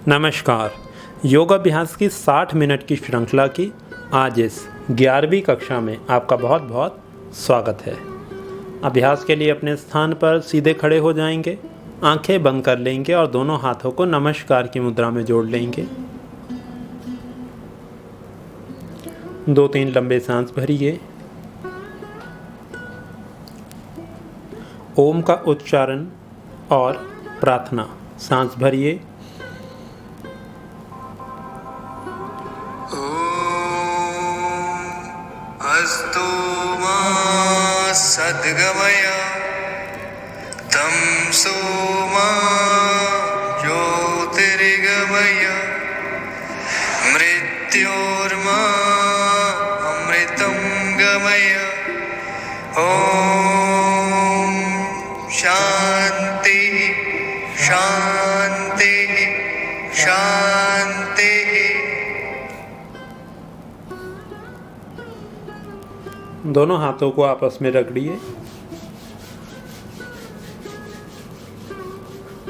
नमस्कार। योगाभ्यास की 60 मिनट की श्रृंखला की आज इस 11वीं कक्षा में आपका बहुत बहुत स्वागत है। अभ्यास के लिए अपने स्थान पर सीधे खड़े हो जाएंगे, आंखें बंद कर लेंगे और दोनों हाथों को नमस्कार की मुद्रा में जोड़ लेंगे। 2-3 लंबे सांस भरिए। ओम का उच्चारण और प्रार्थना। सांस भरिए। अस्तु मा सद्गमय तमसो मा ज्योतिर्गमय मृत्योर्मा अमृतं गमय। ॐ शान्ति शान्ति शान्ति। दोनों हाथों को आपस में रगड़िए।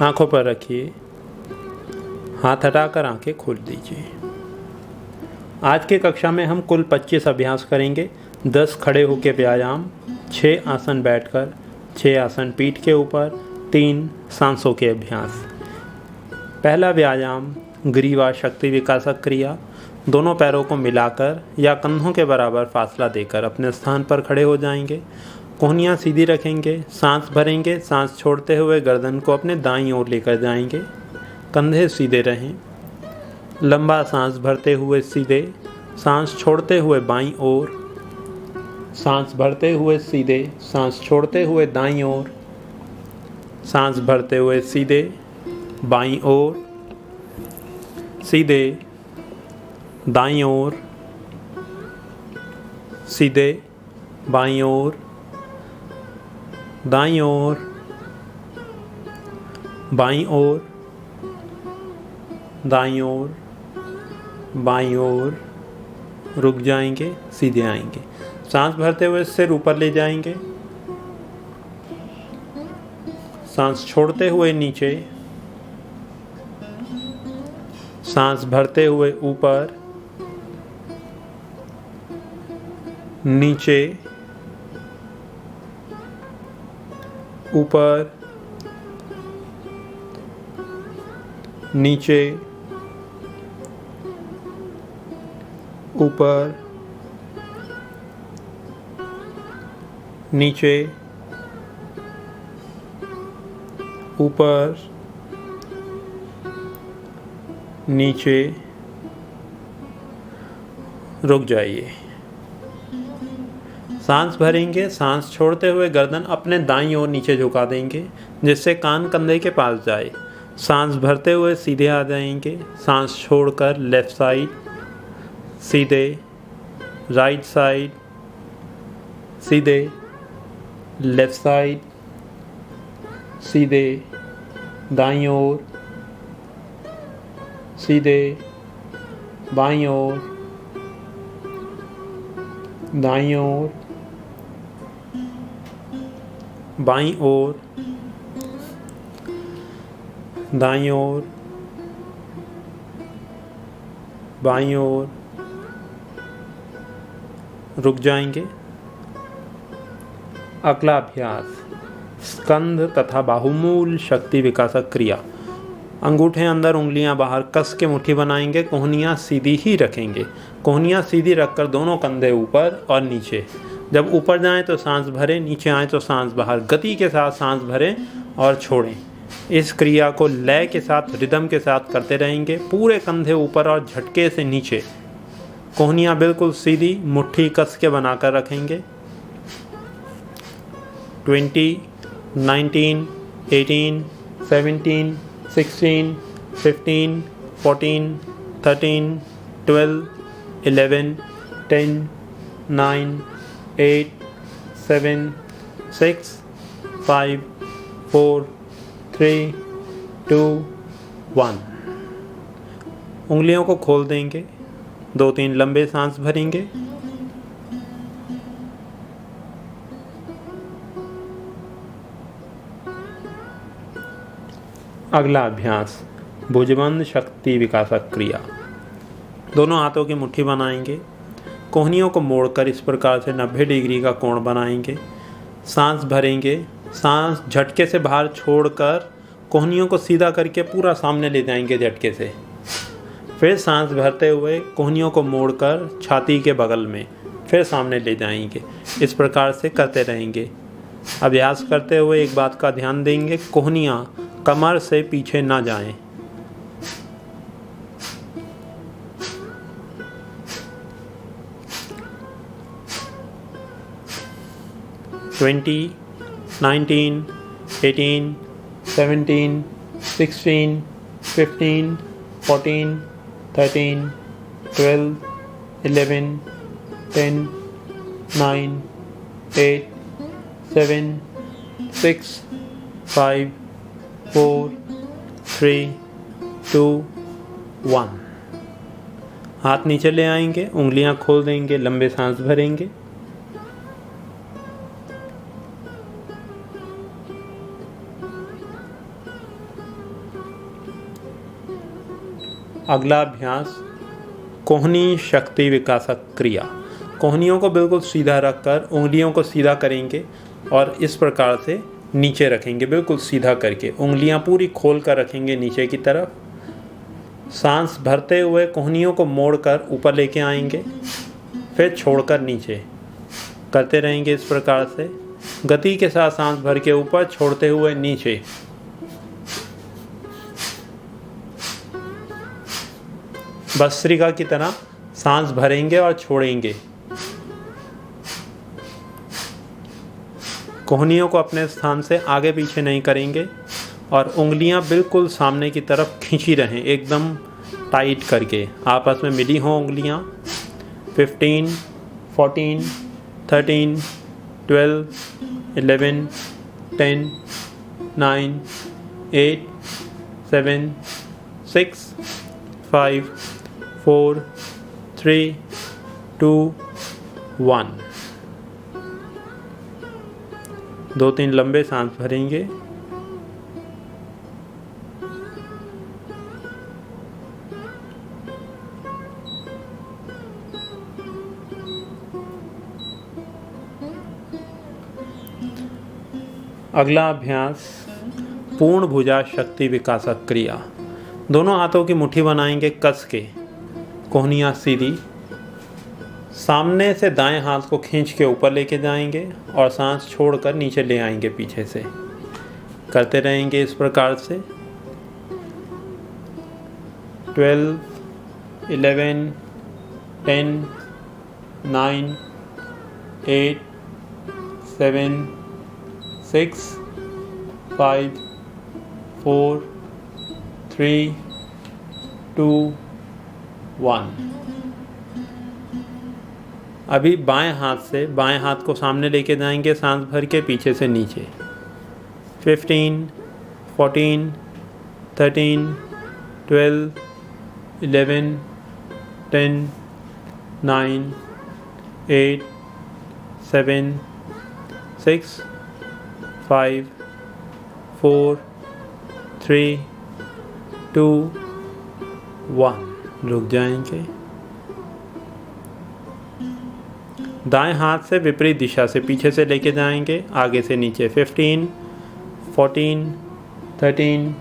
आंखों पर रखिए। हाथ हटाकर आंखें खोल दीजिए। आज की कक्षा में हम कुल 25 अभ्यास करेंगे। 10 खड़े होकर व्यायाम, 6 आसन बैठकर, 6 आसन पीठ के ऊपर, 3 सांसों के अभ्यास। पहला व्यायाम ग्रीवा शक्ति विकासक क्रिया। दोनों पैरों को मिलाकर या कंधों के बराबर फासला देकर अपने स्थान पर खड़े हो जाएंगे। कोहनियाँ सीधी रखेंगे, सांस भरेंगे। सांस छोड़ते हुए गर्दन को अपने दाईं ओर लेकर जाएंगे। कंधे सीधे रहें। लंबा सांस भरते हुए सीधे, सांस छोड़ते हुए बाईं ओर। सांस भरते हुए सीधे, सांस छोड़ते हुए दाईं ओर। सांस भरते हुए सीधे, बाईं ओर, सीधे, दाईं ओर, सीधे, बाईं ओर, दाईं ओर, बाईं ओर, दाईं ओर, बाईं ओर। रुक जाएंगे, सीधे आएंगे। सांस भरते हुए सिर ऊपर ले जाएंगे। सांस छोड़ते हुए नीचे, सांस भरते हुए ऊपर, नीचे, ऊपर, नीचे, ऊपर, नीचे, ऊपर, नीचे। रुक जाइए। सांस भरेंगे। सांस छोड़ते हुए गर्दन अपने दाईं ओर नीचे झुका देंगे, जिससे कान कंधे के पास जाए। सांस भरते हुए सीधे आ जाएंगे। सांस छोड़कर लेफ्ट साइड, सीधे, राइट साइड, सीधे, लेफ्ट साइड, सीधे, दाईं ओर, सीधे, बाईं ओर, दाईं ओर, बाईं ओर, दाईं ओर, बाईं ओर। रुक जाएंगे। अगला अभ्यास स्कंध तथा बाहुमूल शक्ति विकासक क्रिया। अंगूठे अंदर, उंगलियां बाहर कस के मुट्ठी बनाएंगे। कोहनियाँ सीधी ही रखेंगे। कोहनियाँ सीधी रखकर दोनों कंधे ऊपर और नीचे। जब ऊपर जाएं तो सांस भरें, नीचे आएं तो सांस बाहर। गति के साथ सांस भरें और छोड़ें। इस क्रिया को लय के साथ, रिदम के साथ करते रहेंगे। पूरे कंधे ऊपर और झटके से नीचे। कोहनियाँ बिल्कुल सीधी, मुट्ठी कस के बनाकर रखेंगे। 20, 19, 18, 17, 16, 15, 14, 13, 12, 11, 10, 9, 8, 7, 6, 5, 4, 3, 2, 1। उंगलियों को खोल देंगे। 2-3 लंबे सांस भरेंगे। अगला अभ्यास भुजबंध शक्ति विकासक क्रिया। दोनों हाथों की मुट्ठी बनाएंगे, कोहनियों को मोड़कर इस प्रकार से 90 डिग्री का कोण बनाएंगे। सांस भरेंगे, सांस झटके से बाहर छोड़कर कोहनियों को सीधा करके पूरा सामने ले जाएंगे झटके से। फिर सांस भरते हुए कोहनियों को मोड़कर छाती के बगल में फिर सामने ले जाएंगे। इस प्रकार से करते रहेंगे। अभ्यास करते हुए एक बात का ध्यान देंगे, कोहनियाँ कमर से पीछे ना जाएं। ट्वेंटी 19 18 17 16 15 14 13 12 11 10 9 8 7 6 5 4 3 2 1। हाथ नीचे ले आएंगे, उंगलियां खोल देंगे, लंबे सांस भरेंगे। अगला अभ्यास कोहनी शक्ति विकासक क्रिया। कोहनियों को बिल्कुल सीधा रखकर उंगलियों को सीधा करेंगे और इस प्रकार से नीचे रखेंगे, बिल्कुल सीधा करके उंगलियां पूरी खोल कर रखेंगे नीचे की तरफ। सांस भरते हुए कोहनियों को मोड़कर ऊपर लेके आएंगे, फिर छोड़कर नीचे करते रहेंगे। इस प्रकार से गति के साथ सांस भर के ऊपर, छोड़ते हुए नीचे। भस्त्रिका की तरह सांस भरेंगे और छोड़ेंगे। कोहनियों को अपने स्थान से आगे पीछे नहीं करेंगे और उंगलियां बिल्कुल सामने की तरफ खींची रहें, एकदम टाइट करके आपस में मिली हों उंगलियां। 15 14 13 12 11 10 9 8 7 6 5 4 3 2 1। 2-3 लंबे सांस भरेंगे। अगला अभ्यास पूर्ण भुजा शक्ति विकासक क्रिया। दोनों हाथों की मुट्ठी बनाएंगे कस के, कोहनियाँ सीधी। सामने से दाएं हाथ को खींच के ऊपर लेके जाएंगे और सांस छोड़कर नीचे ले आएंगे पीछे से। करते रहेंगे इस प्रकार से। 12 11 10 9 8 7 6 5 4 3 2 1। अभी बाएं हाथ को सामने लेके जाएंगे, सांस भर के पीछे से नीचे। 15 14 13 12 11 10 9 8 7 6 5 4 3 2 1। रुक जाएंगे। दाएं हाथ से विपरीत दिशा से पीछे से लेके जाएंगे, आगे से नीचे। 15 14 13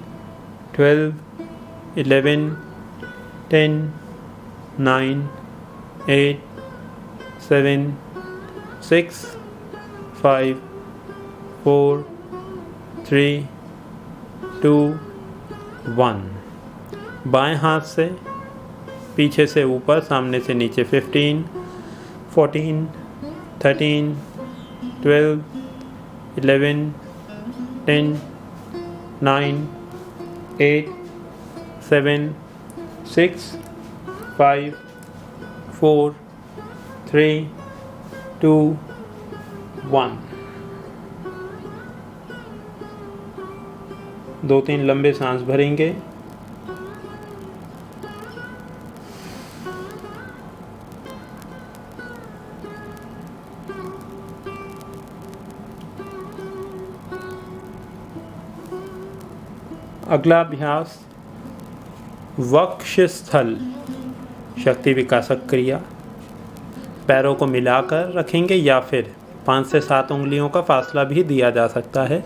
12 11 10 9 8 7 6 5 4 3 2 1। बाएं हाथ से पीछे से ऊपर, सामने से नीचे। 15 14 13 12 11 10 9 8 7 6 5 4 3 2 1। 2-3 लंबे सांस भरेंगे। अगला अभ्यास वक्षस्थल शक्ति विकासक क्रिया। पैरों को मिलाकर रखेंगे या फिर 5 से 7 उंगलियों का फासला भी दिया जा सकता है।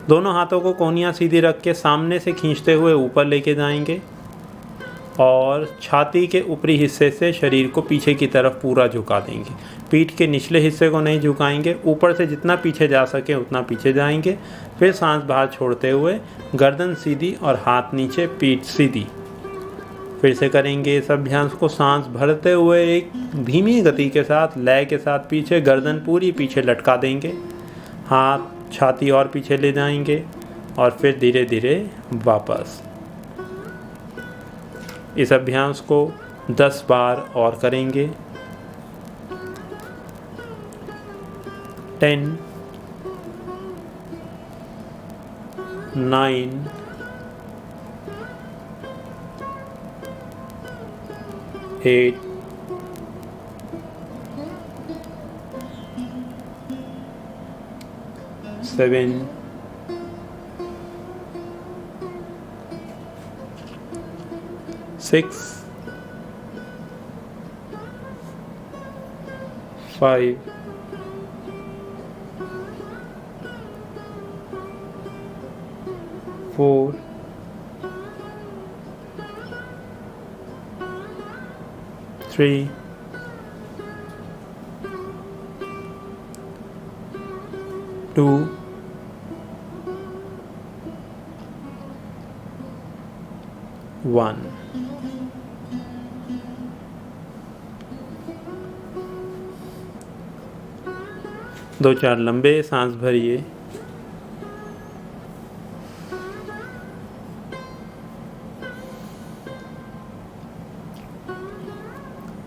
दोनों हाथों को कोहनियाँ सीधी रख के सामने से खींचते हुए ऊपर लेके जाएंगे और छाती के ऊपरी हिस्से से शरीर को पीछे की तरफ पूरा झुका देंगे। पीठ के निचले हिस्से को नहीं झुकाएंगे, ऊपर से जितना पीछे जा सके उतना पीछे जाएंगे। फिर सांस बाहर छोड़ते हुए गर्दन सीधी और हाथ नीचे, पीठ सीधी। फिर से करेंगे इस अभ्यास को सांस भरते हुए एक धीमी गति के साथ, लय के साथ पीछे, गर्दन पूरी पीछे लटका देंगे, हाथ छाती और पीछे ले जाएंगे और फिर धीरे धीरे वापस। इस अभ्यास को 10 बार और करेंगे। 10 9 8 7 6 5 4 3 2 1। दो चार लंबे सांस भरिए।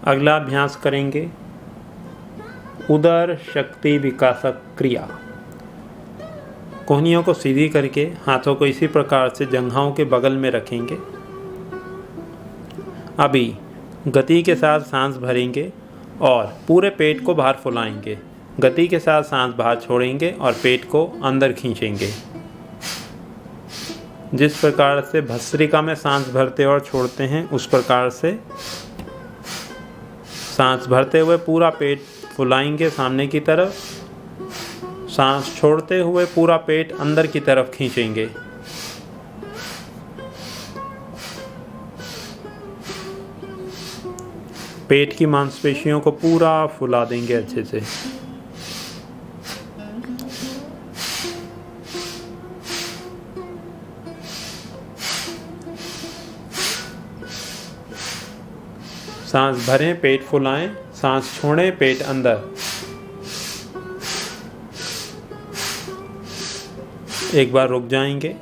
अगला अभ्यास करेंगे उदर शक्ति विकासक क्रिया। कोहनियों को सीधी करके हाथों को इसी प्रकार से जंघाओं के बगल में रखेंगे। अभी गति के साथ सांस भरेंगे और पूरे पेट को बाहर फुलाएंगे। गति के साथ सांस बाहर छोड़ेंगे और पेट को अंदर खींचेंगे। जिस प्रकार से भस्त्रिका में सांस भरते और छोड़ते हैं उस प्रकार से सांस भरते हुए पूरा पेट फुलाएंगे सामने की तरफ, सांस छोड़ते हुए पूरा पेट अंदर की तरफ खींचेंगे। पेट की मांसपेशियों को पूरा फुला देंगे अच्छे से। सांस भरें, पेट फुलाएं, सांस छोड़ें, पेट अंदर। एक बार रुक जाएंगे,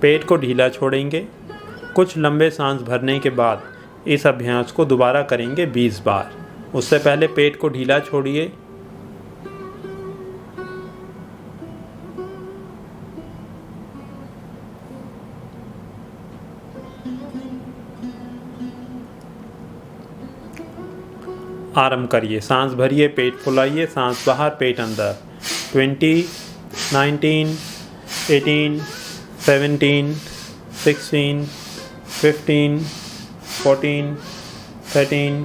पेट को ढीला छोड़ेंगे। कुछ लंबे सांस भरने के बाद इस अभ्यास को दोबारा करेंगे 20 बार। उससे पहले पेट को ढीला छोड़िए। आरंभ करिए। सांस भरिए, पेट फुलाइए, सांस बाहर, पेट अंदर। 20 19 18 17 16 15 14 13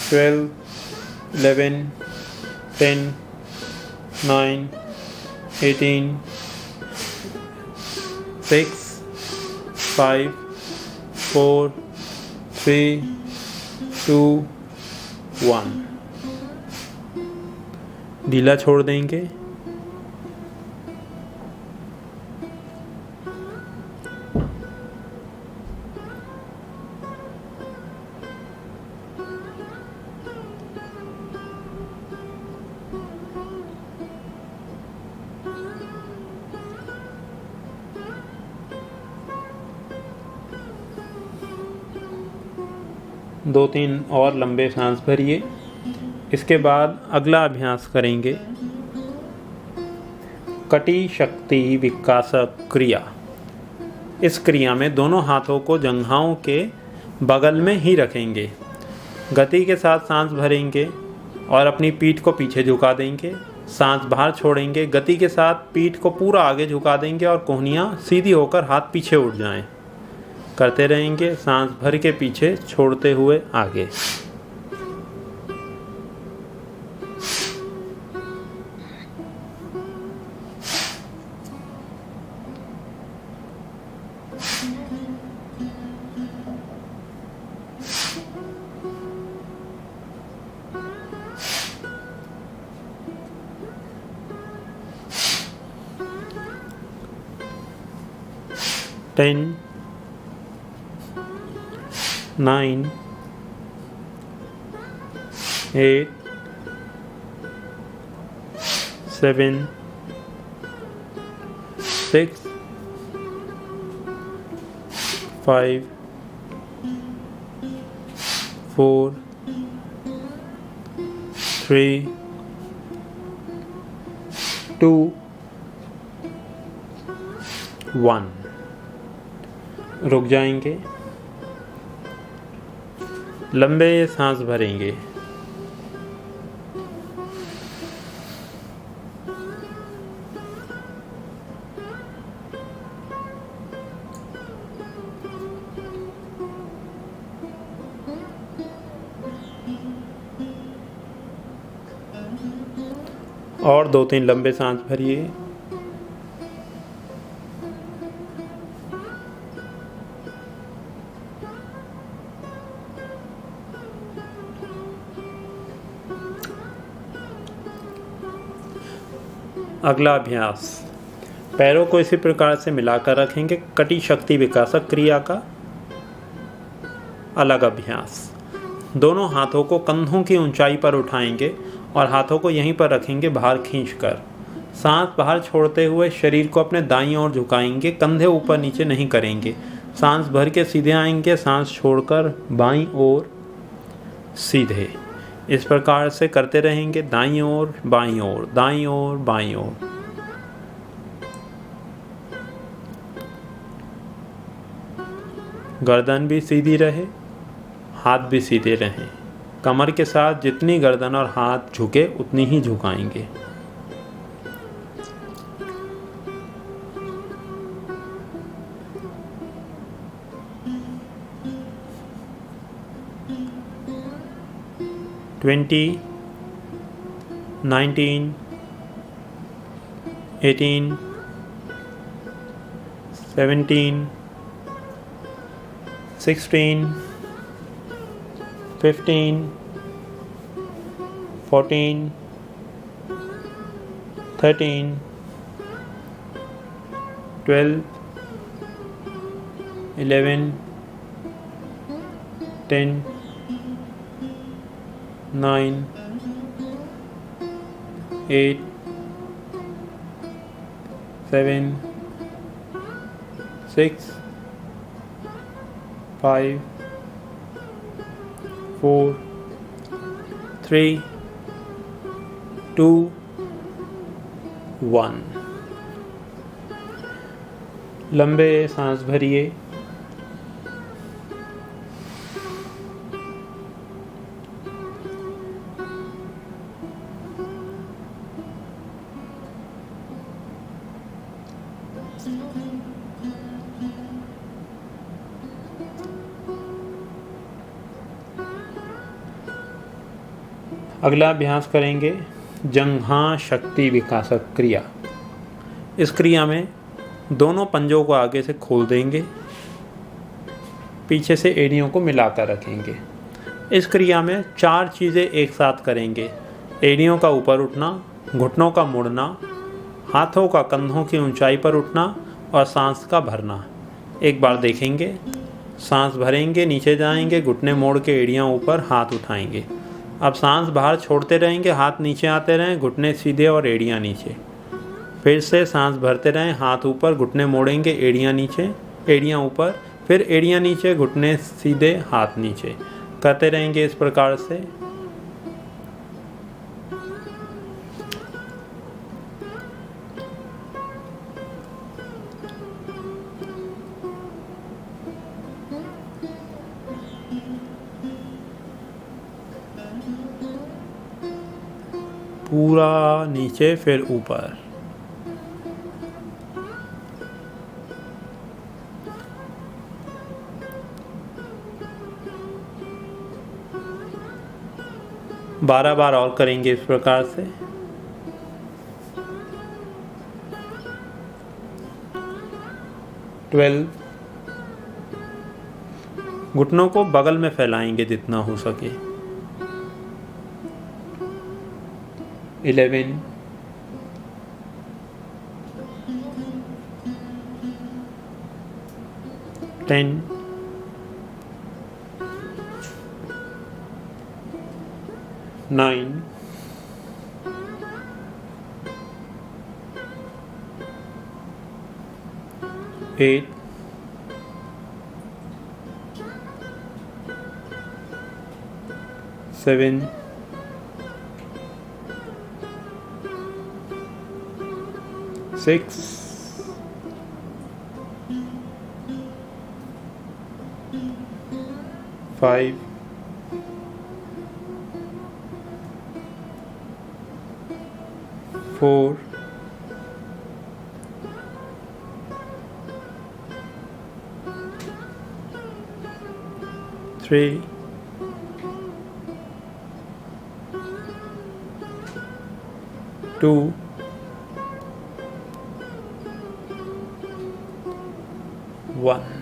12 11 10 9 18 6 5 4 3 2 1। ढीला छोड़ देंगे। दो तीन और लंबे सांस भरिए। इसके बाद अगला अभ्यास करेंगे कटी शक्ति विकासक क्रिया। इस क्रिया में दोनों हाथों को जंघाओं के बगल में ही रखेंगे। गति के साथ सांस भरेंगे और अपनी पीठ को पीछे झुका देंगे। सांस बाहर छोड़ेंगे, गति के साथ पीठ को पूरा आगे झुका देंगे और कोहनियाँ सीधी होकर हाथ पीछे उठ जाएं। करते रहेंगे, सांस भर के पीछे छोड़ते हुए आगे। टेन, 9, 8, 7, 6, 5, 4, 3, 2, 1। रुक जाएंगे, लंबे सांस भरेंगे। और 2-3 लंबे सांस भरिए। अगला अभ्यास, पैरों को इसी प्रकार से मिलाकर रखेंगे। कटी शक्ति विकासक क्रिया का अलग अभ्यास। दोनों हाथों को कंधों की ऊंचाई पर उठाएंगे और हाथों को यहीं पर रखेंगे बाहर खींचकर। सांस बाहर छोड़ते हुए शरीर को अपने दाईं ओर झुकाएंगे, कंधे ऊपर नीचे नहीं करेंगे। सांस भर के सीधे आएंगे, सांस छोड़कर बाईं ओर सीधे। इस प्रकार से करते रहेंगे, दाईं ओर बाईं ओर, दाईं ओर बाईं ओर। गर्दन भी सीधी रहे, हाथ भी सीधे रहें। कमर के साथ जितनी गर्दन और हाथ झुके उतनी ही झुकाएंगे। ट्वेंटी, 19, 18, 17, 16, 15, 14, 13, 12, 11, 10, 9, 8, 7, 6, 5, 4, 3, 2, 1। लंबे सांस भरिए। अगला अभ्यास करेंगे जंघा शक्ति विकासक क्रिया। इस क्रिया में दोनों पंजों को आगे से खोल देंगे, पीछे से एड़ियों को मिलाकर रखेंगे। इस क्रिया में 4 चीज़ें एक साथ करेंगे। एड़ियों का ऊपर उठना, घुटनों का मुड़ना, हाथों का कंधों की ऊंचाई पर उठना और सांस का भरना। एक बार देखेंगे, सांस भरेंगे, नीचे जाएंगे, घुटने मोड़ के एड़ियाँ ऊपर, हाथ उठाएंगे। अब सांस बाहर छोड़ते रहेंगे, हाथ नीचे आते रहें, घुटने सीधे और एड़ियाँ नीचे। फिर से सांस भरते रहें, हाथ ऊपर, घुटने मोड़ेंगे, एड़ियाँ नीचे, एड़ियाँ ऊपर, फिर एड़ियाँ नीचे, घुटने सीधे, हाथ नीचे। करते रहेंगे इस प्रकार से। पूरा नीचे फिर ऊपर। बारह बार और करेंगे इस प्रकार से। घुटनों को बगल में फैलाएंगे जितना हो सके। 11 10 9 8 7 6 5 4 3 2 1।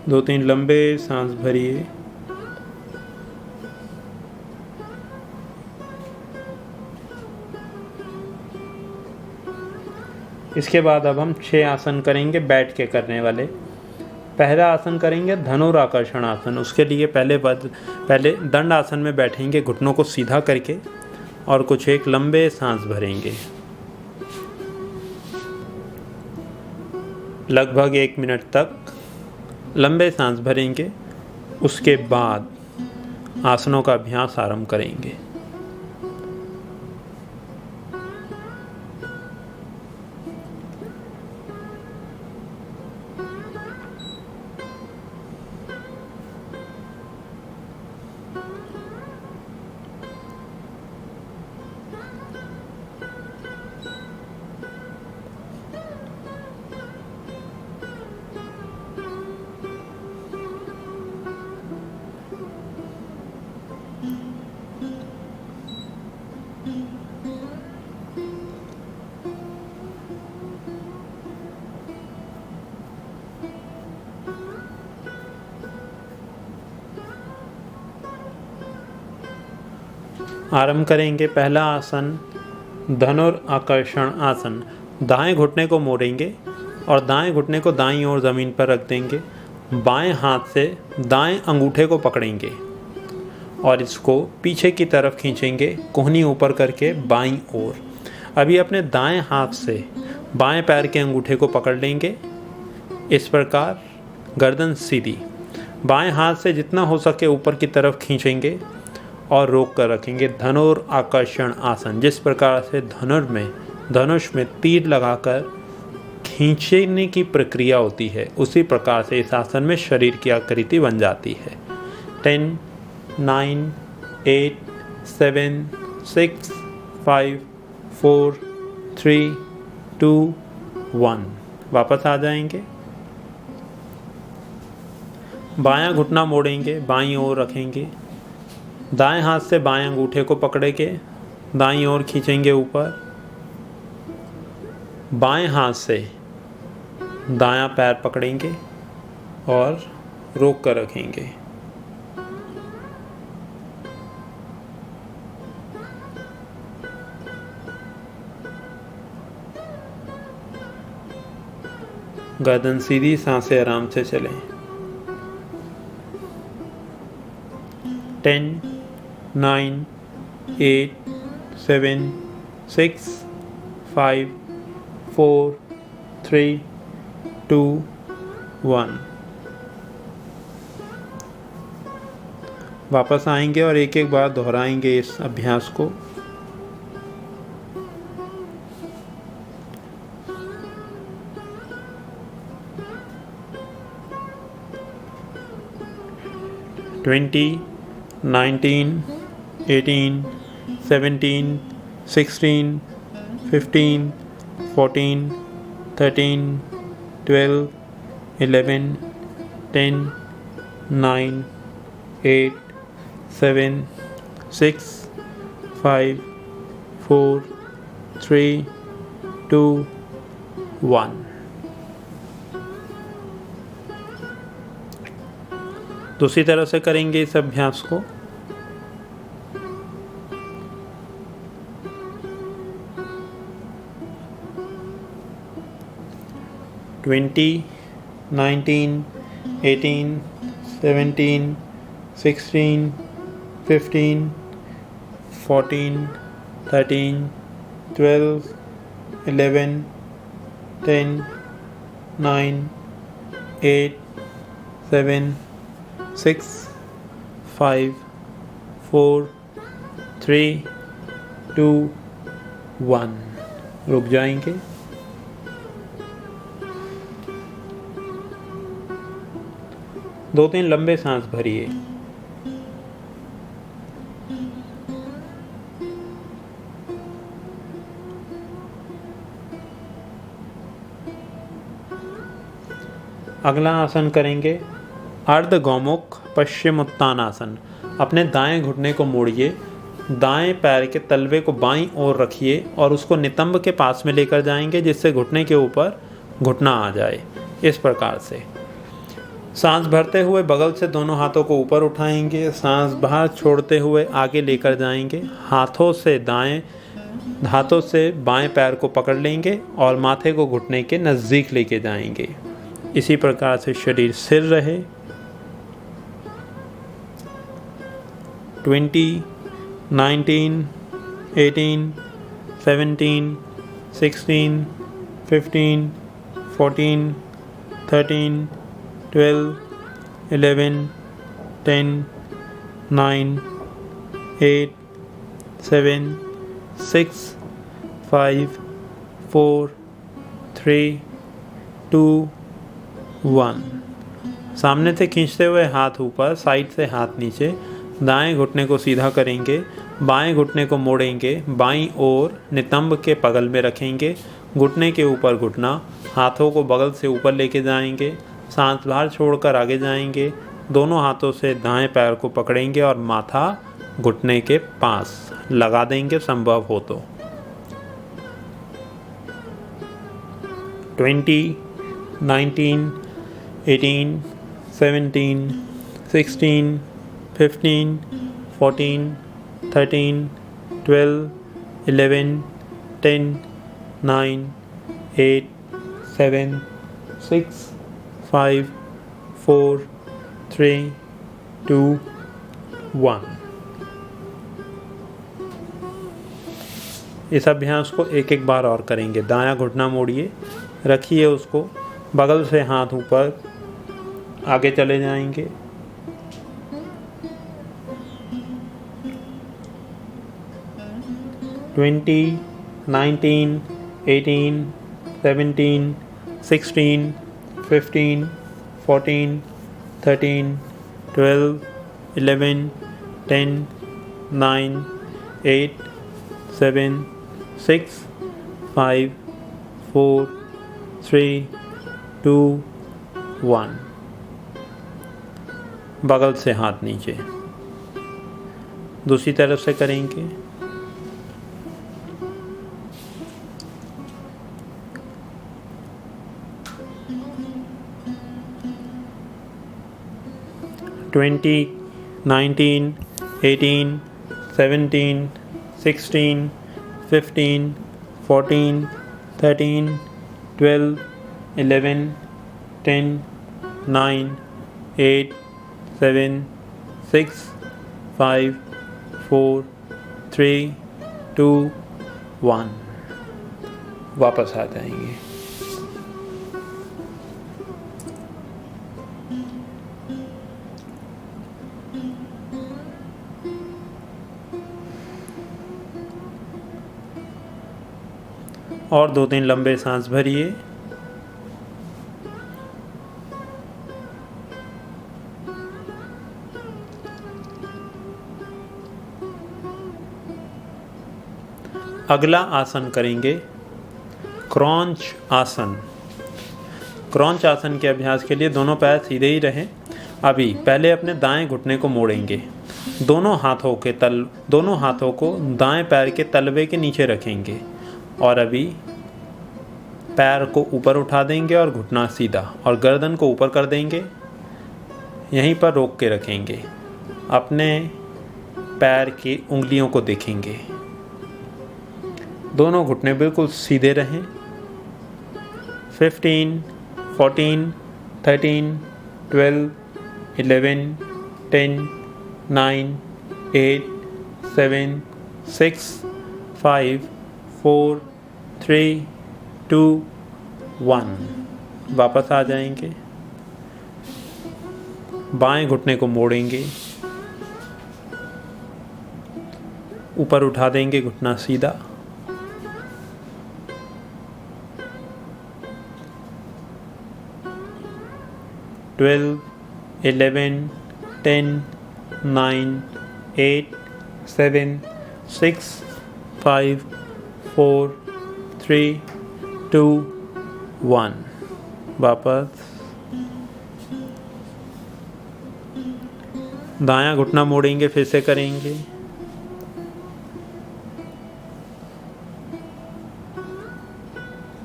दो तीन लंबे सांस भरिए। इसके बाद अब हम 6 आसन करेंगे बैठ के करने वाले। पहला आसन करेंगे धनुराकर्षण आसन। उसके लिए पहले दंड आसन में बैठेंगे घुटनों को सीधा करके और कुछ एक लंबे सांस भरेंगे। लगभग 1 मिनट तक लंबे सांस भरेंगे। उसके बाद आसनों का अभ्यास आरंभ करेंगे। आरंभ करेंगे। पहला आसन धनुराकर्षण आसन। दाएं घुटने को मोड़ेंगे और दाएं घुटने को दाईं ओर ज़मीन पर रख देंगे। बाएं हाथ से दाएं अंगूठे को पकड़ेंगे और इसको पीछे की तरफ खींचेंगे, कोहनी ऊपर करके बाईं ओर। अभी अपने दाएं हाथ से बाएं पैर के अंगूठे को पकड़ लेंगे। इस प्रकार गर्दन सीधी। बाएं हाथ से जितना हो सके ऊपर की तरफ खींचेंगे और रोक कर रखेंगे। धनुराकर्षण आसन। जिस प्रकार से धनुष में तीर लगाकर खींचने की प्रक्रिया होती है, उसी प्रकार से इस आसन में शरीर की आकृति बन जाती है। 10 9 8 7 6 5 4 3 2 1। वापस आ जाएंगे। बायां घुटना मोड़ेंगे, बाईं ओर रखेंगे। दाएं हाथ से बाएं अंगूठे को पकड़े के दाईं ओर खींचेंगे ऊपर। बाएं हाथ से दायां पैर पकड़ेंगे और रोक कर रखेंगे। गर्दन सीधी, सांसें आराम से चलें। 10 9 8 7 6 5 4 3 2 1। वापस आएंगे और एक एक बार दोहराएंगे इस अभ्यास को। 20, 19, 18, 17, 16, 15, 14, 13, 12, 11, 10, 9, 8, 7, 6, 5, 4, 3, 2, 1। दूसरी तरह से करेंगे इस अभ्यास को। ट्वेंटी, 19, 18, 17, 16, 15, 14, 13, 12, 11, 10, 9, 8, 7, 6, 5, 4, 3, 2, 1। रुक जाएंगे। दो तीन लंबे सांस भरिए। अगला आसन करेंगे अर्ध गौमुख पश्चिम उत्तानासन। अपने दाएं घुटने को मोड़िए, दाएं पैर के तलवे को बाईं ओर रखिए और उसको नितंब के पास में लेकर जाएंगे, जिससे घुटने के ऊपर घुटना आ जाए। इस प्रकार से सांस भरते हुए बगल से दोनों हाथों को ऊपर उठाएंगे, सांस बाहर छोड़ते हुए आगे लेकर जाएंगे। हाथों से बाएं पैर को पकड़ लेंगे और माथे को घुटने के नज़दीक लेके जाएंगे। इसी प्रकार से शरीर स्थिर रहे। 20, 19, 18, 17, 16, 15, 14, 13, 12, 11, 10, 9, 8, 7, 6, 5, 4, 3, 2, 1। सामने से खींचते हुए हाथ ऊपर, साइड से हाथ नीचे। दाएं घुटने को सीधा करेंगे, बाएं घुटने को मोड़ेंगे, बाईं ओर नितंब के बगल में रखेंगे, घुटने के ऊपर घुटना, हाथों को बगल से ऊपर लेके जाएंगे, सांस बाहर छोड़कर आगे जाएंगे। दोनों हाथों से दाएं पैर को पकड़ेंगे और माथा घुटने के पास लगा देंगे संभव हो तो। 20, 19, 18, 17, 16, 15, 14, 13, 12, 11, 10, 9, 8, 7, 6, 5, 4, 3, 2, 1। इस अभ्यास को एक एक बार और करेंगे। दायां घुटना मोड़िए, रखिए उसको, बगल से हाथ ऊपर, आगे चले जाएंगे। 20, 19, 18, 17, 16, 15, 14, 13, 12, 11, 10, 9, 8, 7, 6, 5, 4, 3, 2, 1। बगल से हाथ नीचे। दूसरी तरफ से करेंगे। ट्वेंटी, 19, 18, 17, 16, 15, 14, 13, 12, 11, 10, 9, 8, 7, 6, 5, 4, 3, 2, 1। वापस आ जाएंगे। और 2-3 लंबे सांस भरिए। अगला आसन करेंगे क्रॉन्च आसन। क्रॉन्च आसन के अभ्यास के लिए दोनों पैर सीधे ही रहें। अभी पहले अपने दाएं घुटने को मोड़ेंगे, दोनों हाथों को दाएं पैर के तलवे के नीचे रखेंगे और अभी पैर को ऊपर उठा देंगे और घुटना सीधा और गर्दन को ऊपर कर देंगे। यहीं पर रोक के रखेंगे। अपने पैर की उंगलियों को देखेंगे। दोनों घुटने बिल्कुल सीधे रहें। 15, 14, 13, 12, 11, 10, 9, 8, 7, 6, 5, 4, 3, 2, 1। वापस आ जाएंगे। बाएं घुटने को मोड़ेंगे, ऊपर उठा देंगे, घुटना सीधा। ट्वेल्व, 11, 10, 9, 8, 7, 6, 5, 4, 3, 2, 1। वापस। दायां घुटना मोड़ेंगे, फिर से करेंगे।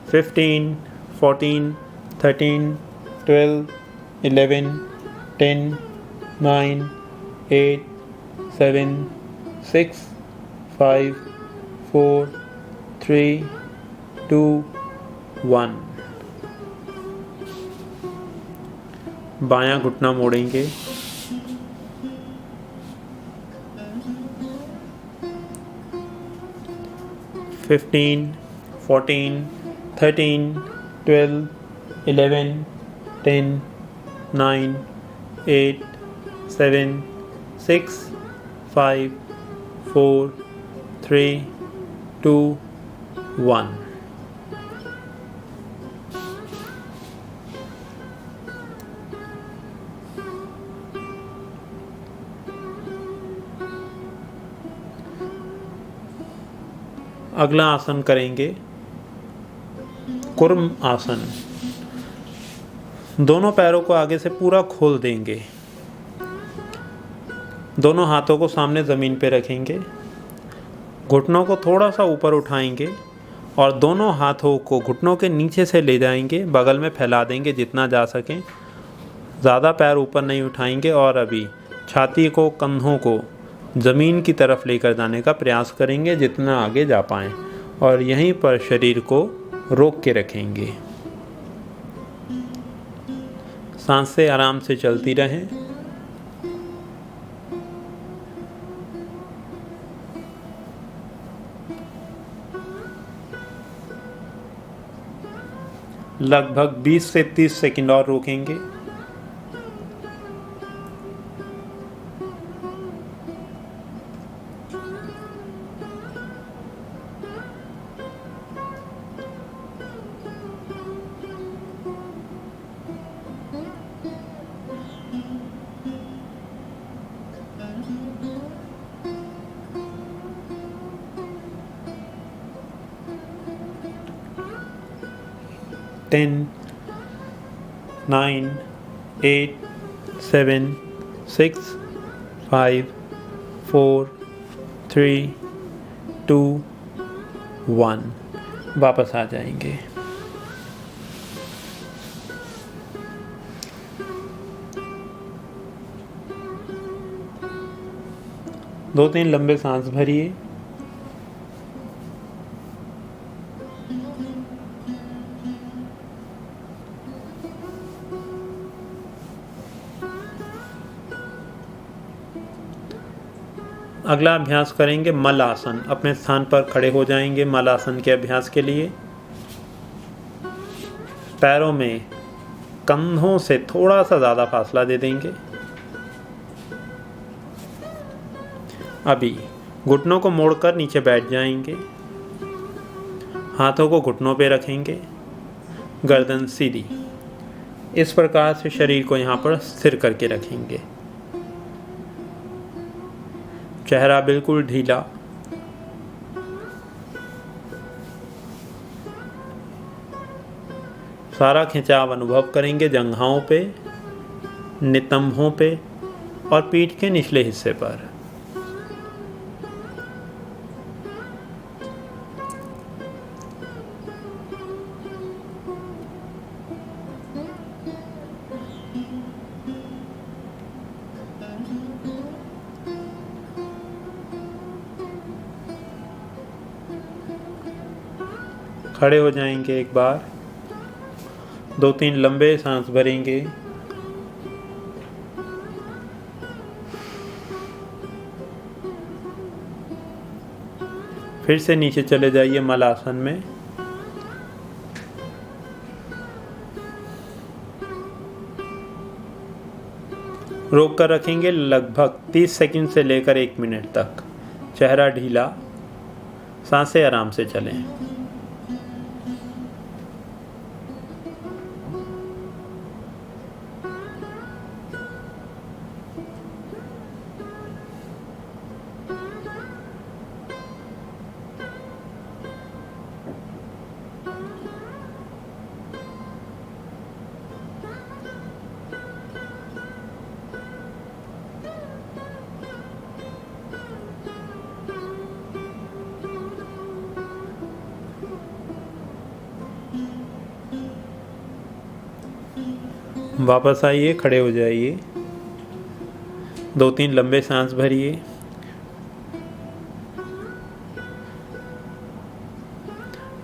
फिफ्टीन, 14, 13, 12, 11, 10, 9, 8, 7, 6, 5, 4, 3, 2, 1। बायां घुटना मोड़ेंगे। फिफ्टीन, 14, 13, 12, 11, 10, 9, 8, 7, 6, 5, 4, 3, 2, 1। अगला आसन करेंगे कुर्म आसन। दोनों पैरों को आगे से पूरा खोल देंगे। दोनों हाथों को सामने ज़मीन पे रखेंगे। घुटनों को थोड़ा सा ऊपर उठाएंगे और दोनों हाथों को घुटनों के नीचे से ले जाएंगे, बगल में फैला देंगे जितना जा सकें। ज़्यादा पैर ऊपर नहीं उठाएंगे और अभी छाती को, कंधों को ज़मीन की तरफ लेकर जाने का प्रयास करेंगे जितना आगे जा पाएँ और यहीं पर शरीर को रोक के रखेंगे। सांसें आराम से चलती रहें। लगभग 20 से 30 सेकंड और रोकेंगे। टेन, 9, 8, 7, 6, 5, 4, 3, 2, 1। वापस आ जाएंगे। दो तीन लंबे सांस भरिए। अगला अभ्यास करेंगे मल आसन। अपने स्थान पर खड़े हो जाएंगे मल आसन के अभ्यास के लिए। पैरों में कंधों से थोड़ा सा ज़्यादा फासला दे देंगे। अभी घुटनों को मोड़कर नीचे बैठ जाएंगे। हाथों को घुटनों पे रखेंगे, गर्दन सीधी। इस प्रकार से शरीर को यहाँ पर स्थिर करके रखेंगे। चेहरा बिल्कुल ढीला। सारा खिंचाव अनुभव करेंगे जंघाओं पे, नितंबों पे और पीठ के निचले हिस्से पर। खड़े हो जाएंगे एक बार, 2-3 लंबे सांस भरेंगे। फिर से नीचे चले जाइए मलासन में। रोक कर रखेंगे लगभग 30 सेकंड से लेकर 1 मिनट तक। चेहरा ढीला, सांसें आराम से चलें। वापस आइए, खड़े हो जाइए, 2-3 लंबे सांस भरिए।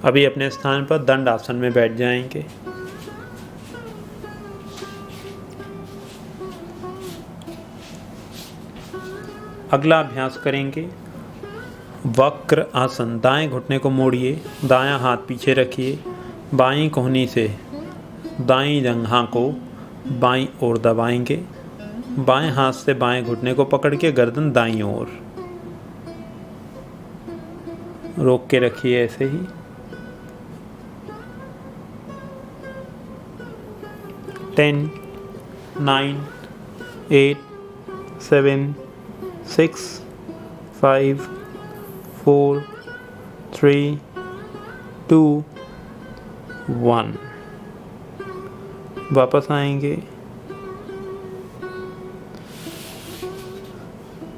अभी अपने स्थान पर दंड आसन में बैठ जाएंगे। अगला अभ्यास करेंगे वक्र आसन। दाएं घुटने को मोड़िए, दायां हाथ पीछे रखिए, बाईं कोहनी से दाईं जंघा को बाईं ओर दबाएंगे, बाएं हाथ से बाएं घुटने को पकड़ के गर्दन दाईं ओर। रोक के रखिए ऐसे ही। टेन, 9, 8, 7, 6, 5, 4, 3, 2, 1। वापस आएंगे।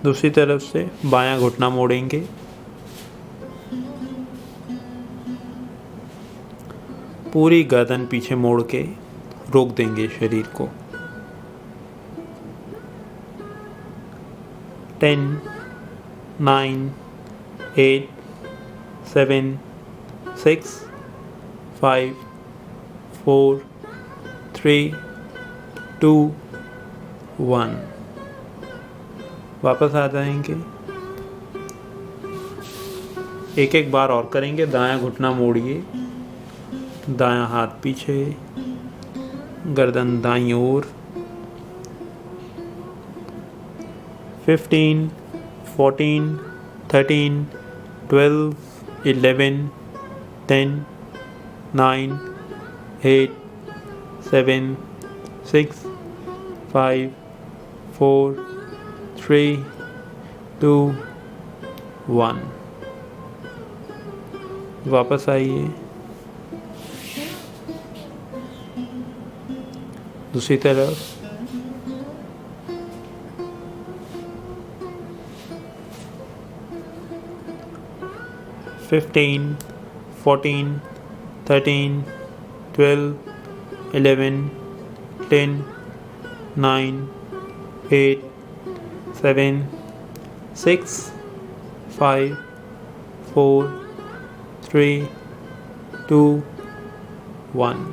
दूसरी तरफ से बायां घुटना मोड़ेंगे, पूरी गर्दन पीछे मोड़ के रोक देंगे शरीर को। 10, 9, 8, 7, 6, 5, 4, 3, 2, 1। वापस आ जाएंगे। एक एक बार और करेंगे। दायां घुटना मोड़िए, दायां हाथ पीछे, गर्दन दाईं ओर। 15, 14, 13, 12, 11, 10, 9, 8, 7, 6, 5, 4, 3, 2, 1। वापस आइए। दूसरी तरफ। फिफ्टीन, 14, 13, 12, 11, 10, 9, 8, 7, 6, 5, 4, 3, 2, 1।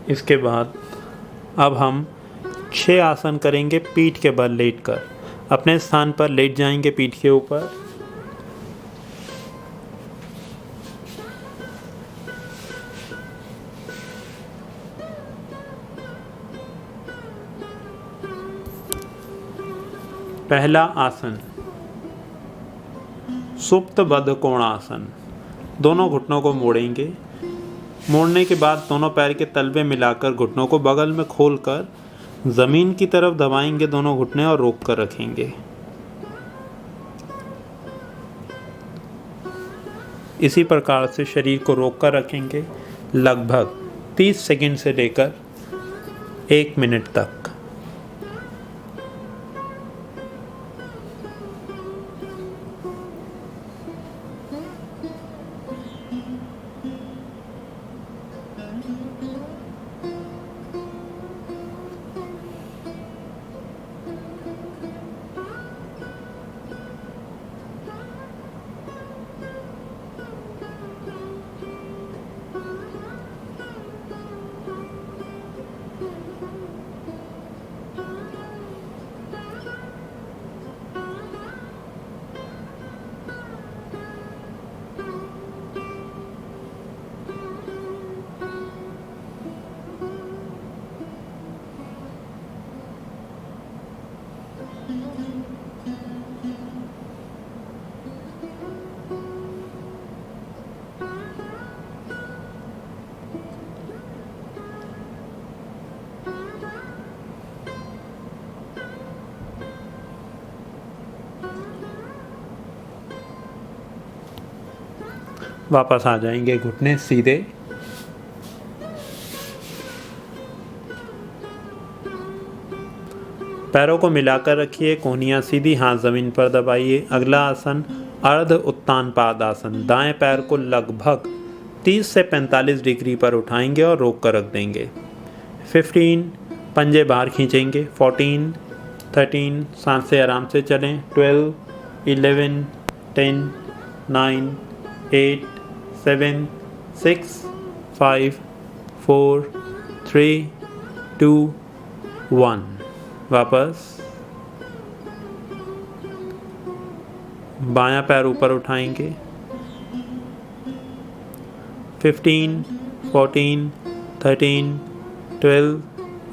इसके बाद अब हम 6 आसन करेंगे पीठ के बल लेटकर। अपने स्थान पर लेट जाएंगे पीठ के ऊपर। पहला आसन सुप्त बद्ध कोणासन। दोनों घुटनों को मोड़ेंगे। मोड़ने के बाद दोनों पैर के तलवे मिलाकर घुटनों को बगल में खोलकर ज़मीन की तरफ दबाएंगे दोनों घुटने और रोक कर रखेंगे। इसी प्रकार से शरीर को रोक कर रखेंगे लगभग 30 सेकंड से लेकर 1 मिनट तक। वापस आ जाएंगे घुटने सीधे। पैरों को मिलाकर रखिए, कोहनियाँ सीधी, हाथ ज़मीन पर दबाइए। अगला आसन अर्ध उत्तान पादासन। दाएं पैर को लगभग 30 से 45 डिग्री पर उठाएंगे और रोक कर रख देंगे। 15 पंजे बाहर खींचेंगे। 14 13 सांस से आराम से चलें। 12 11 10 9 8 7 6 5 4 3 2 1। वापस बायां पैर ऊपर उठाएंगे। 15 14 13 12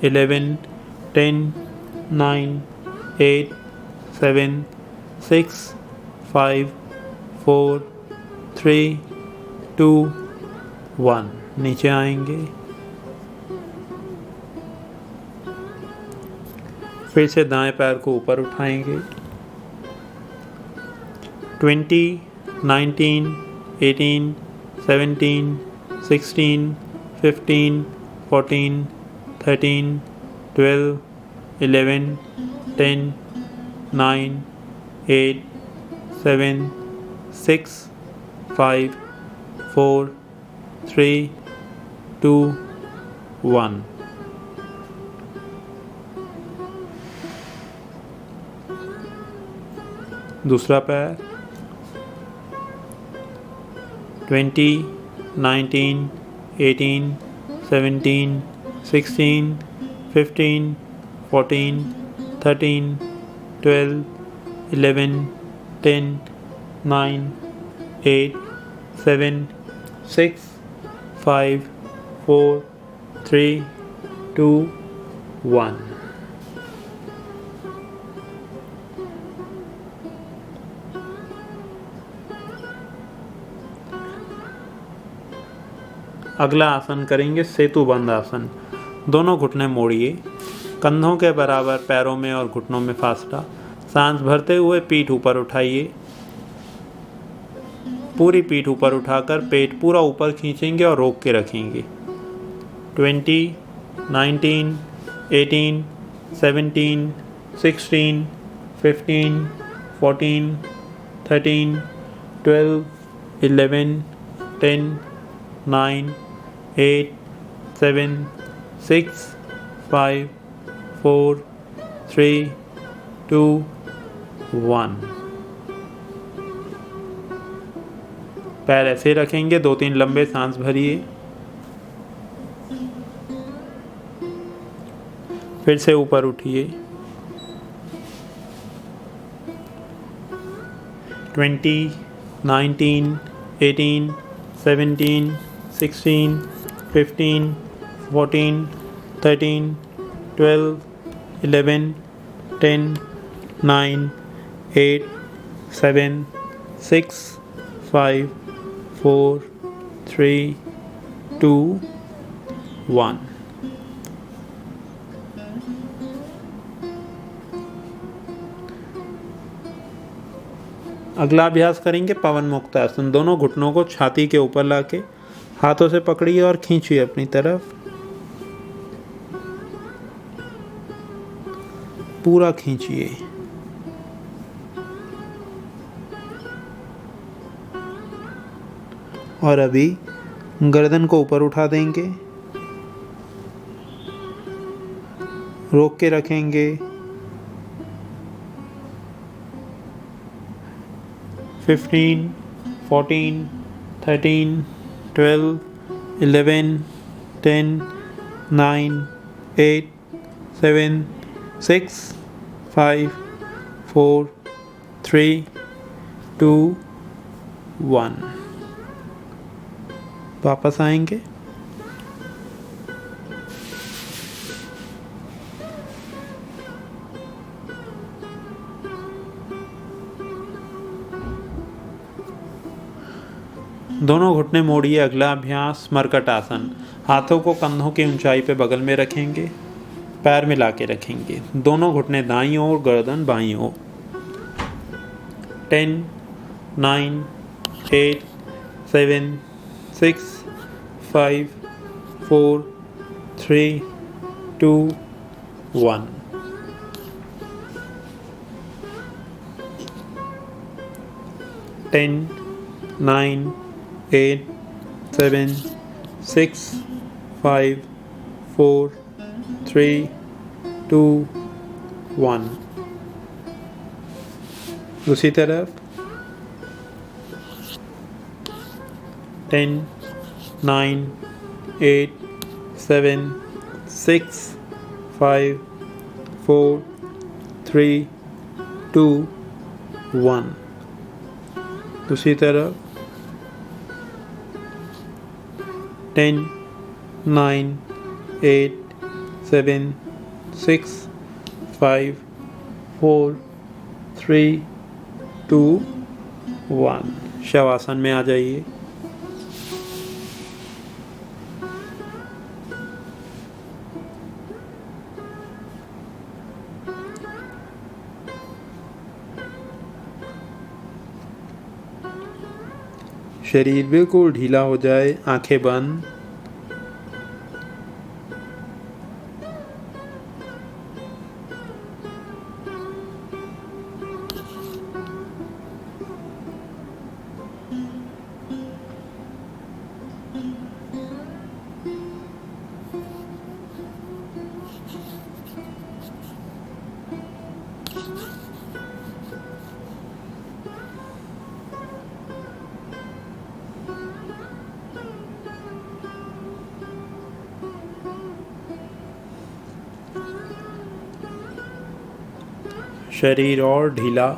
11 10 9 8 7 6 5 4 3 2 1। नीचे आएंगे। फिर से दाएं पैर को ऊपर उठाएंगे। 20 19 18 17 16 15 14 13 12 11 10 9 8 7 6 5 4 3 2 1। दूसरा पैर। 20 19 18 17 16 15 14 13 12 11 10 9 8 7 6 5 4 3 2 1। अगला आसन करेंगे सेतु बंद आसन। दोनों घुटने मोड़िए, कंधों के बराबर पैरों में और घुटनों में फासला। सांस भरते हुए पीठ ऊपर उठाइए। पूरी पीठ ऊपर उठाकर पेट पूरा ऊपर खींचेंगे और रोक के रखेंगे। 20 19 18 17 16 15 14 13 12 11 10 9 8 7 6 5 4 3 2 1। पैर ऐसे रखेंगे। 2-3 लंबे सांस भरिए। फिर से ऊपर उठिए। 20 19 18 17 16 15 14 13 12 11 10 9 8 7 6 5 4 3 2 1। अगला अभ्यास करेंगे पवन मुक्तासन। दोनों घुटनों को छाती के ऊपर लाके हाथों से पकड़िए और खींचिए अपनी तरफ, पूरा खींचिए। और अभी गर्दन को ऊपर उठा देंगे, रोक के रखेंगे। 15 14 13 12 11 10 9 8 7 6 5 4 3 2 1। वापस आएंगे। दोनों घुटने मोड़िए। अगला अभ्यास मरकट आसन। हाथों को कंधों की ऊंचाई पे बगल में रखेंगे, पैर मिला के रखेंगे। दोनों घुटने दाईं ओर, गर्दन बाईं ओर। 10 9 8 7 6 5 4 3 2 1। टेन 9 8 7 6 5 4 3 2 1। दूसरी तरफ 10 9 8 7 6 5 4 3 2 1। दूसरी तरफ 10 9 8 7 6 5 4 3 2 1। शवासन में आ जाइए। शरीर बिल्कुल ढीला हो जाए, आंखें बंद। शरीर और ढीला।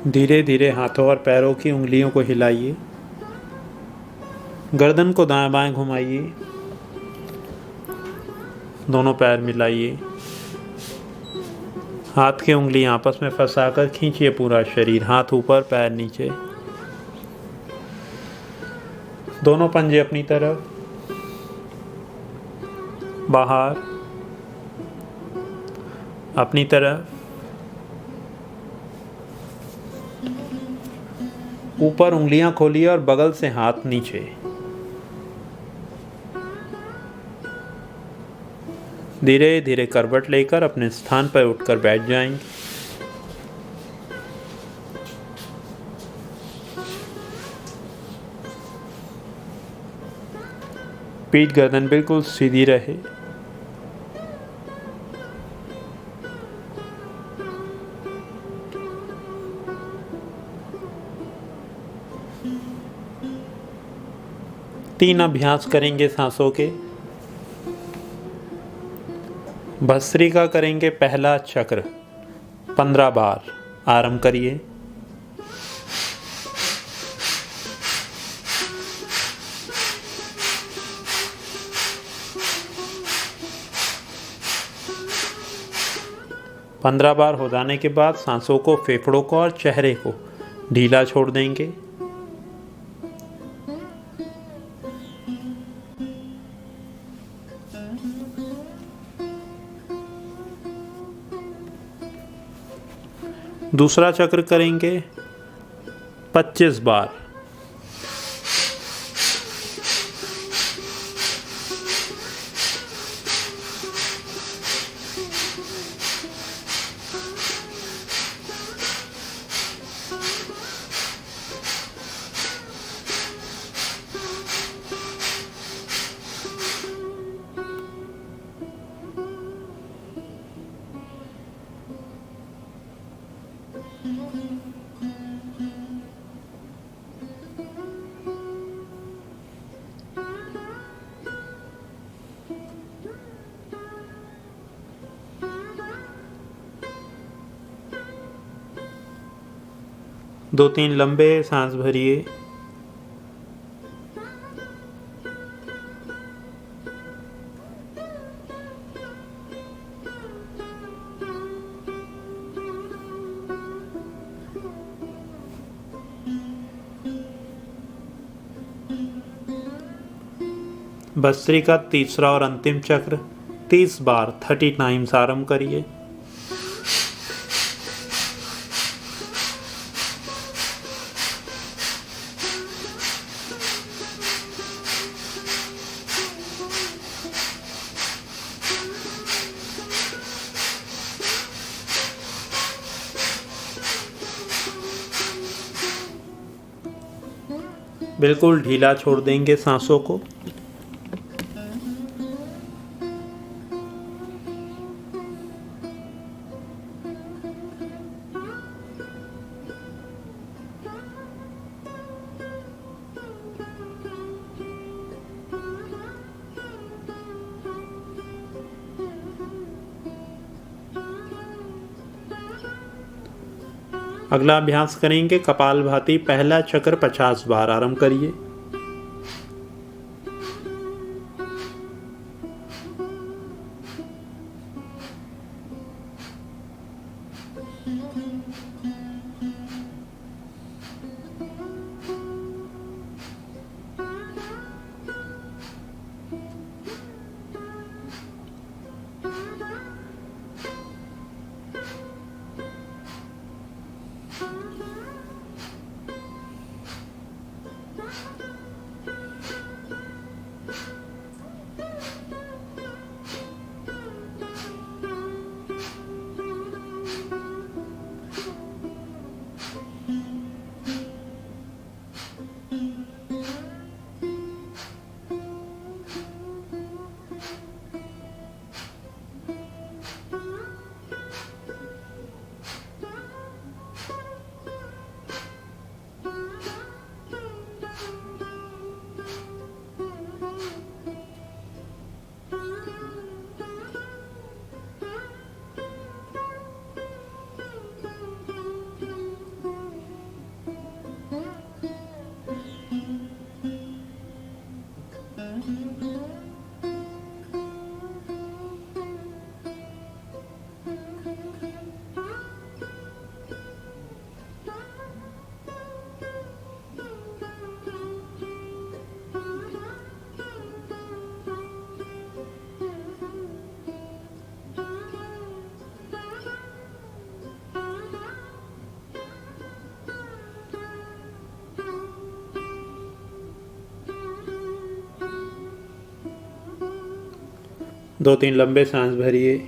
धीरे धीरे हाथों और पैरों की उंगलियों को हिलाइए। गर्दन को दाएं बाएं घुमाइए। दोनों पैर मिलाइए। हाथ की उंगली आपस में फंसाकर खींचिए पूरा शरीर, हाथ ऊपर पैर नीचे। दोनों पंजे अपनी तरफ, बाहर, अपनी तरफ, ऊपर उंगलियां खोलिए और बगल से हाथ नीचे। धीरे धीरे करवट लेकर अपने स्थान पर उठकर बैठ जाएंगे। पीठ गर्दन बिल्कुल सीधी रहे। तीन अभ्यास करेंगे सांसों के। भस्त्रिका करेंगे पहला चक्र 15 बार। आरंभ करिए। पंद्रह बार हो जाने के बाद सांसों को, फेफड़ों को और चेहरे को ढीला छोड़ देंगे। दूसरा चक्र करेंगे 25 बार। दो तीन लंबे सांस भरिए। भस्त्रिका का तीसरा और अंतिम चक्र 30 बार 30 टाइम्स आरंभ करिए। बिल्कुल ढीला छोड़ देंगे सांसों को। अगला अभ्यास करेंगे कपालभाति पहला चक्र 50 बार। आरंभ करिए। 2-3 लंबे सांस भरिए।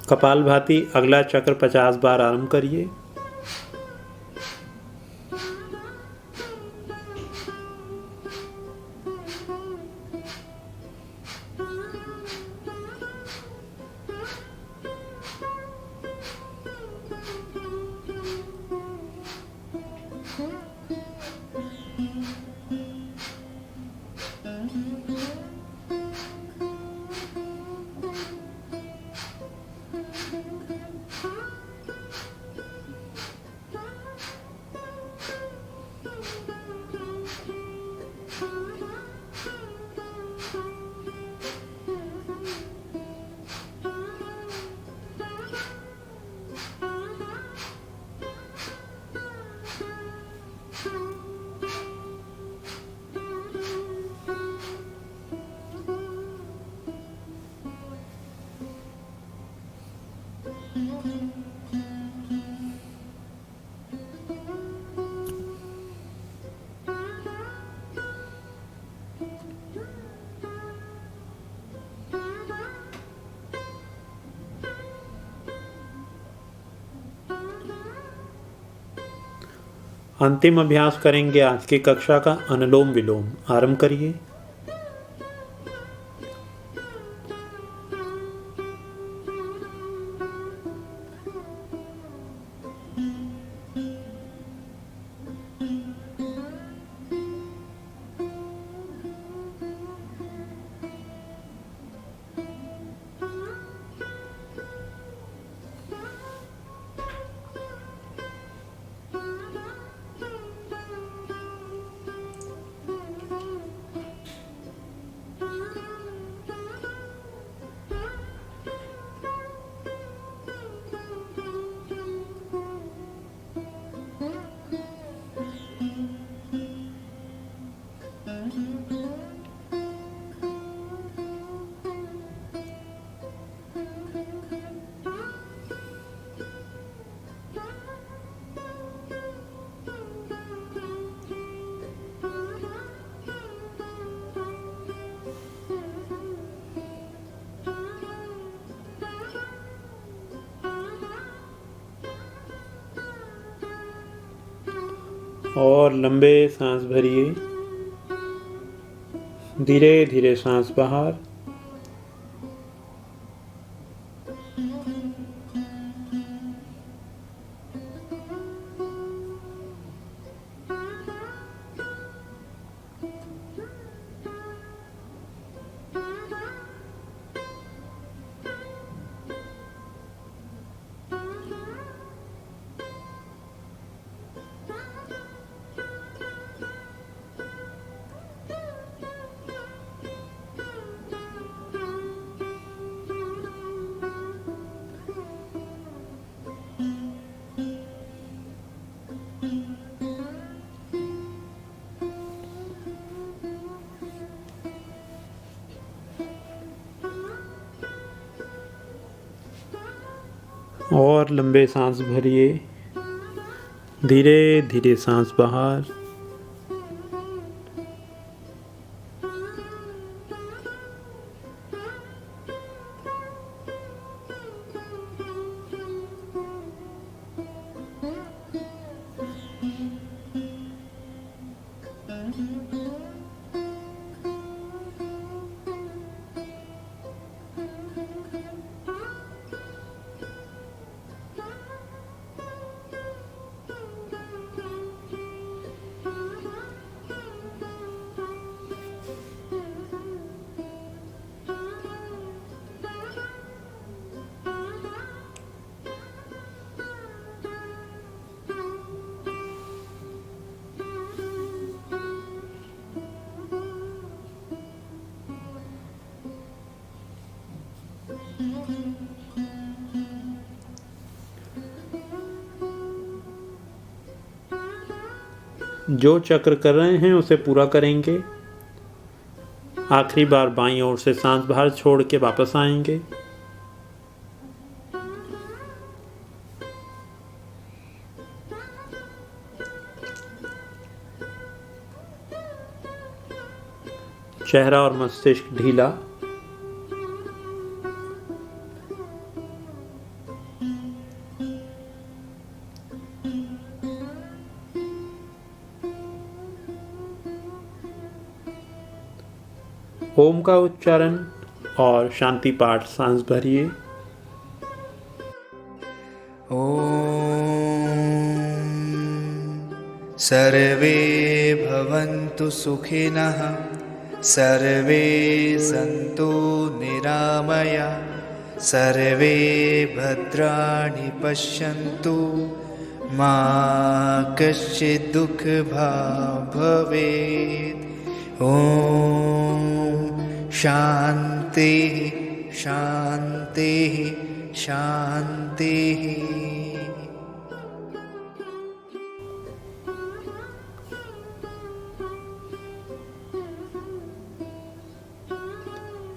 कपालभाति अगला चक्र 50 बार आरंभ करिए। अंतिम अभ्यास करेंगे आज की कक्षा का अनुलोम विलोम। आरंभ करिए। और लंबे सांस भरिए। धीरे धीरे सांस बाहर। और लंबे सांस भरिए। धीरे धीरे सांस बाहर। जो चक्र कर रहे हैं उसे पूरा करेंगे। आखिरी बार बाईं ओर से सांस बाहर छोड़ के वापस आएंगे। चेहरा और मस्तिष्क ढीला। ओम का उच्चारण और शांति पाठ सांस भरिए। ॐ सर्वे भवन्तु सुखिनः सर्वे सन्तु निरामया सर्वे भद्राणि पश्यन्तु मा कश्चित् दुःखभाग् भवेत्। ॐ शान्ति शान्ति शान्ति।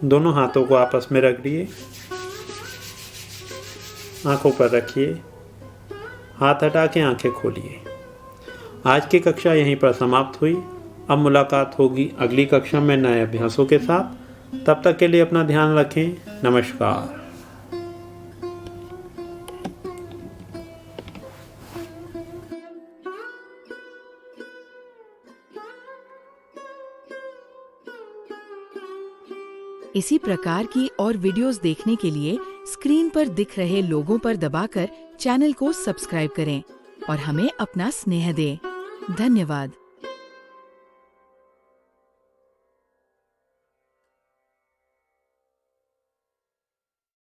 दोनों हाथों को आपस में रख दिए, आंखों पर रखिए, हाथ हटा के आंखें खोलिए। आज की कक्षा यहीं पर समाप्त हुई। अब मुलाकात होगी अगली कक्षा में नए अभ्यासों के साथ। तब तक के लिए अपना ध्यान रखें। नमस्कार। इसी प्रकार की और वीडियोस देखने के लिए स्क्रीन पर दिख रहे लोगों पर दबाकर चैनल को सब्सक्राइब करें और हमें अपना स्नेह दें। धन्यवाद।